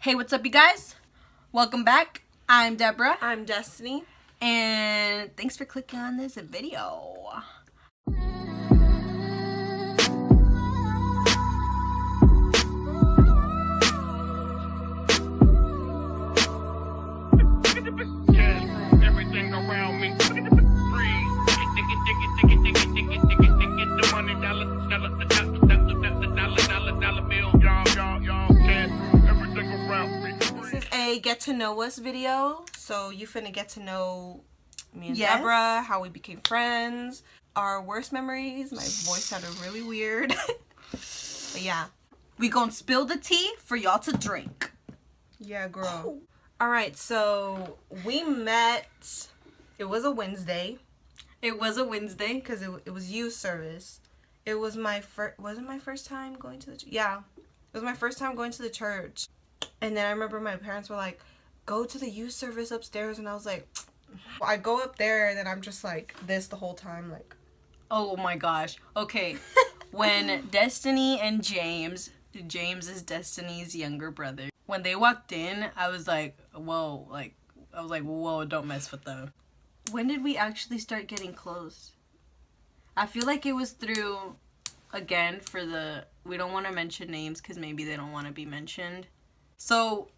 Hey, what's up, you guys? Welcome back. I'm Deborah. I'm Destiny. And thanks for clicking on this video. Everything around me This is a get to know us video. So you finna get to know me and Yes. Deborah, how we became friends, our worst memories. My voice sounded really weird. But yeah. We gonna spill the tea for y'all to drink. Yeah, girl. Alright, so we met, it was a Wednesday. It was a Wednesday. Because it was youth service. It was my first, was it my first time going to the church? Yeah. It was my first time going to the church. And then I remember my parents were like, go to the youth service upstairs. And I was like, I go up there and then I'm just like this the whole time. Like, Oh my gosh. Okay. When Destiny and James is Destiny's younger brother, when they walked in, I was like, whoa, whoa, don't mess with them. When did we actually start getting close? I feel like it was through, again, we don't want to mention names because maybe they don't want to be mentioned. So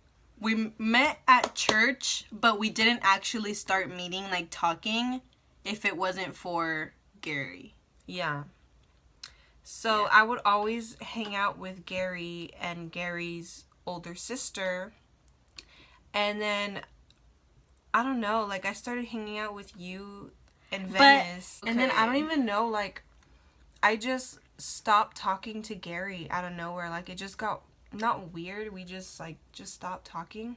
we met at church, but we didn't actually start meeting, like talking, if it wasn't for Gary. yeah. So I would always hang out with Gary and Gary's older sister. And then, I don't know, like I started hanging out with you and Venice. And then I don't even know, like, I just stopped talking to Gary out of nowhere. Like, it just got, not weird, we just, like, just stopped talking.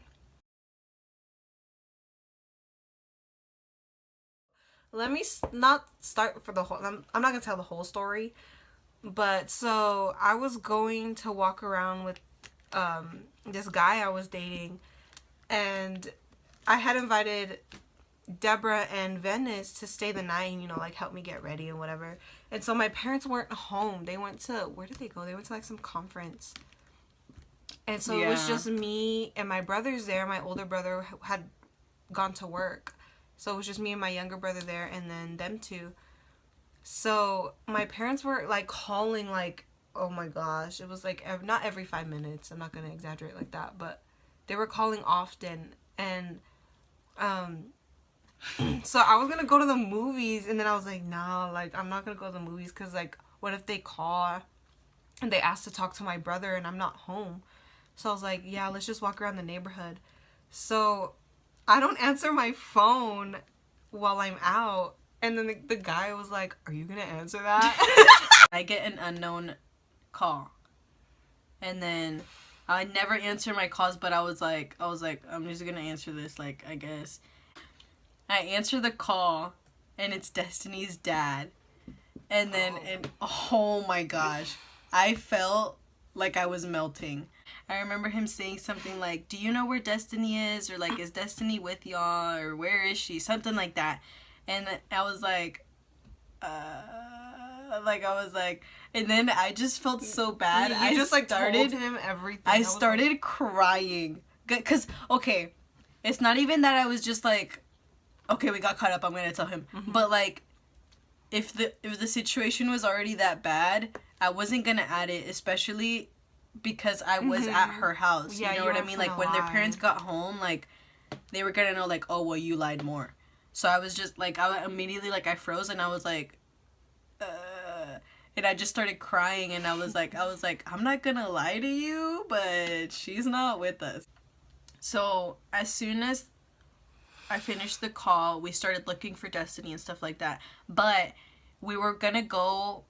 Let me not start for the whole, I'm not gonna tell the whole story. But, so, I was going to walk around with this guy I was dating. And I had invited Deborah and Venice to stay the night and, you know, like, help me get ready and whatever. And so my parents weren't home. They went to, where did they go? They went to, like, some conference. And so it was just me and my brothers there. My older brother had gone to work. So it was just me and my younger brother there and then them two. So my parents were, like, calling, like, oh my gosh. It was, like, not every 5 minutes. I'm not going to exaggerate like that. But they were calling often. And, so I was going to go to the movies. And then I was like, no, like, I'm not going to go to the movies. Because, like, what if they call and they ask to talk to my brother and I'm not home? So I was like, yeah, let's just walk around the neighborhood. So I don't answer my phone while I'm out. And then the guy was like, are you going to answer that? I get an unknown call. And then I never answer my calls, but I was like, I'm just going to answer this, like, I guess. I answer the call, and it's Destiny's dad. And then, oh my gosh, I felt like I was melting. I remember him saying something like, do you know where Destiny is? Or like, is Destiny with y'all? Or where is she? Something like that. And I was like, and then I just felt so bad. I just like told him everything. I started crying. Cause, okay, it's not even that I was just like, okay, we got caught up, I'm gonna tell him. Mm-hmm. But like, if the situation was already that bad, I wasn't gonna add it, especially because I was at her house. Yeah, you know what I mean? Like, when their parents got home, like, they were gonna know, like, oh, well, you lied more. So I was just, like, I immediately, like, I froze, and I was like, and I just started crying, and I was like, I'm not gonna lie to you, but she's not with us. So as soon as I finished the call, we started looking for Destiny and stuff like that. But we were gonna go,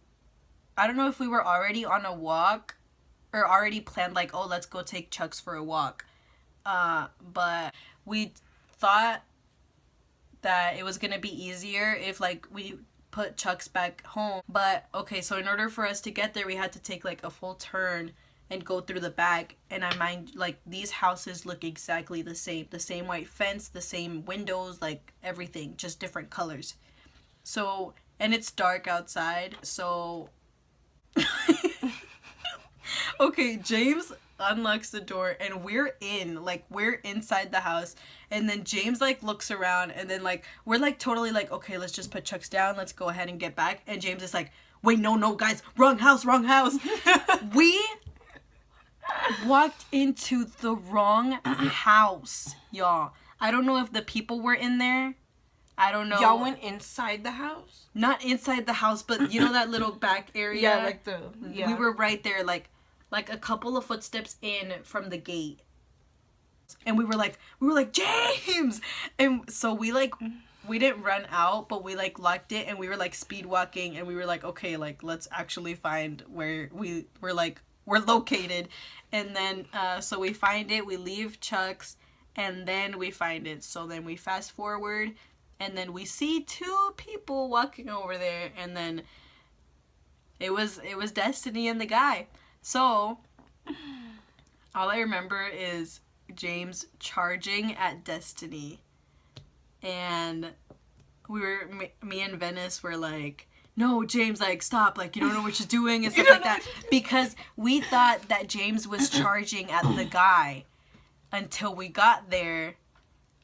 I don't know if we were already on a walk, or already planned, like, oh, let's go take Chuck's for a walk. But we thought that it was gonna be easier if, like, we put Chuck's back home. But okay, so in order for us to get there, we had to take, like, a full turn and go through the back. And I mind, like, these houses look exactly the same white fence, the same windows, like, everything, just different colors. So, and it's dark outside, so okay, James unlocks the door, and we're inside the house. And then James like looks around, and then like we're like totally like, okay, let's just put Chuck's down, let's go ahead and get back. And James is like, wait, no guys, wrong house. We walked into the wrong house, y'all. I don't know if the people were in there. I don't know. Y'all went inside the house? Not inside the house, but you know that little back area? Yeah, like We were right there, like a couple of footsteps in from the gate. And we were like, James! And so we didn't run out, but we like locked it, and we were like speed walking, and we were like, okay, like let's actually find where we're located. And then so we find it, we leave Chuck's, and then we find it. So then we fast forward, and then we see two people walking over there, and then it was Destiny and the guy. So all I remember is James charging at Destiny, and me and Venice were like, no, James, like, stop, like, you don't know what you're doing, and stuff like that, because we thought that James was charging at the guy until we got there,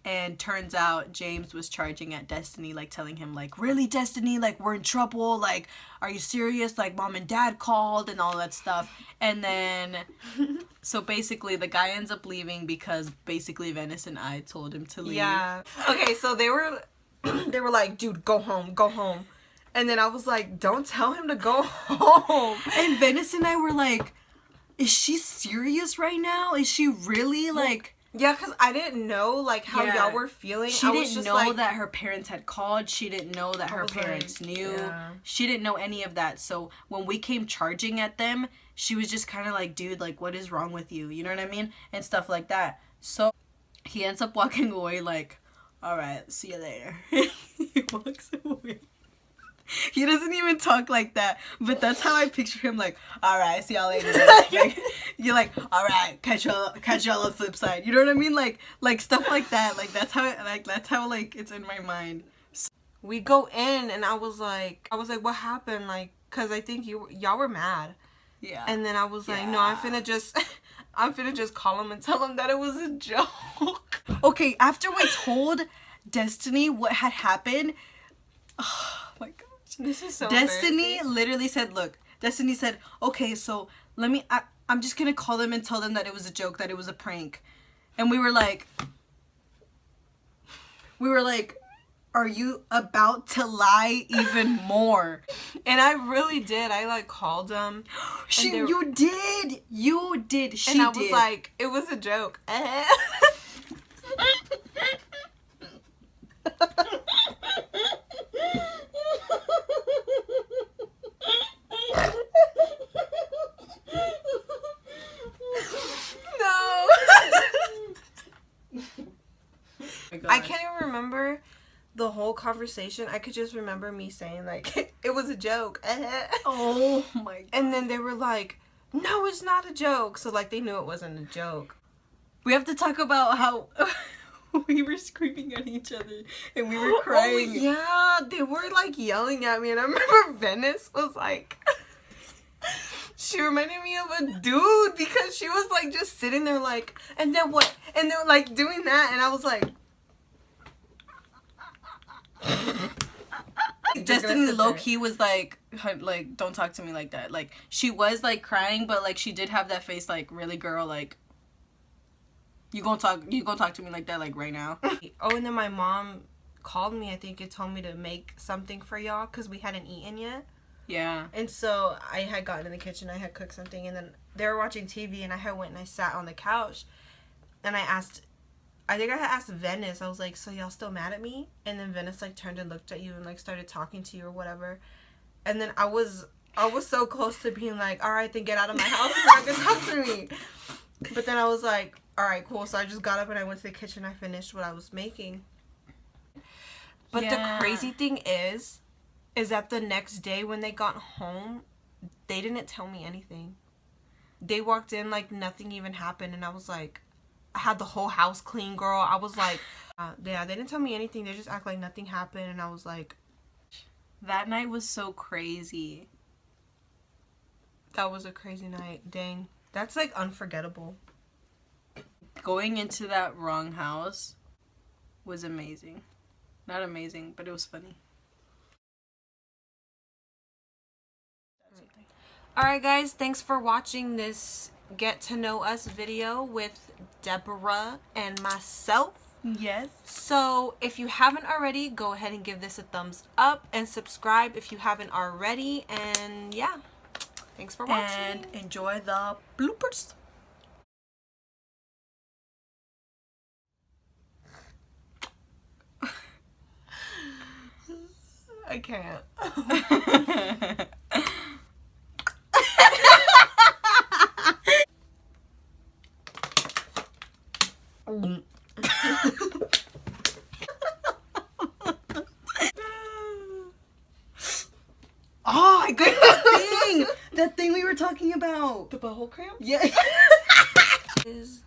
and turns out James was charging at Destiny, like, telling him, like, really, Destiny, like, we're in trouble, like, are you serious, like, mom and dad called, and all that stuff. And then, so basically, the guy ends up leaving because basically Venice and I told him to leave. Yeah. Okay, so they were like, dude, go home. And then I was like, don't tell him to go home. And Venice and I were like, is she serious right now? Is she really, like... Yeah, because I didn't know, like, how y'all were feeling. She didn't know that her parents had called. She didn't know that her parents knew. Yeah. She didn't know any of that. So when we came charging at them, she was just kind of like, dude, like, what is wrong with you? You know what I mean? And stuff like that. So he ends up walking away like, all right, see you later. He walks away. He doesn't even talk like that, but that's how I picture him, like, all right, see y'all later. Like, you're like, all right, catch y'all on the flip side. You know what I mean? Like stuff like that. Like that's how it's in my mind. So, we go in, and I was like, what happened? Like, cause I think y'all were mad. Yeah. And then I was like, no, I'm finna just call him and tell him that it was a joke. Okay, after we told Destiny what had happened, oh my god. This is so Destiny literally said, look, Destiny said, okay, so I'm just gonna call them and tell them that it was a joke, that it was a prank. And we were like, are you about to lie even more? And I really did. I like called them. You did. She did. And I was like, it was a joke. I can't even remember the whole conversation. I could just remember me saying, like, it was a joke. Oh my god. And then they were like, no, it's not a joke. So, like, they knew it wasn't a joke. We have to talk about how we were screaming at each other and we were crying. Oh, yeah. They were, like, yelling at me. And I remember Venice was like... She reminded me of a dude because she was, like, just sitting there, like, and then what? And they were, like, doing that. And I was like... Destiny low-key was like, don't talk to me like that. Like, she was, like, crying, but, like, she did have that face, like, really, girl, like, you gonna talk to me like that, like, right now? Oh, and then my mom called me, I think, and told me to make something for y'all because we hadn't eaten yet. Yeah. And so I had gotten in the kitchen, I had cooked something, and then they were watching TV, and I had went and I sat on the couch, and I think I had asked Venice, I was like, so y'all still mad at me? And then Venice, like, turned and looked at you and, like, started talking to you or whatever. And then I was so close to being like, all right, then get out of my house and not gonna talk to me. But then I was like, all right, cool. So I just got up and I went to the kitchen. I finished what I was making. But the crazy thing is that the next day when they got home, they didn't tell me anything. They walked in like nothing even happened, and I was like, I had the whole house clean, girl. I was like, yeah, they didn't tell me anything. They just act like nothing happened, and I was like... That night was so crazy. That was a crazy night. Dang. That's like unforgettable. Going into that wrong house was amazing. Not amazing, but it was funny. Alright guys, thanks for watching this get to know us video with Deborah and myself. Yes. So if you haven't already, go ahead and give this a thumbs up and subscribe if you haven't already. And yeah, thanks for watching. And enjoy the bloopers. I can't. Oh, I got that thing! That thing we were talking about. The butthole cramp? Yeah. Is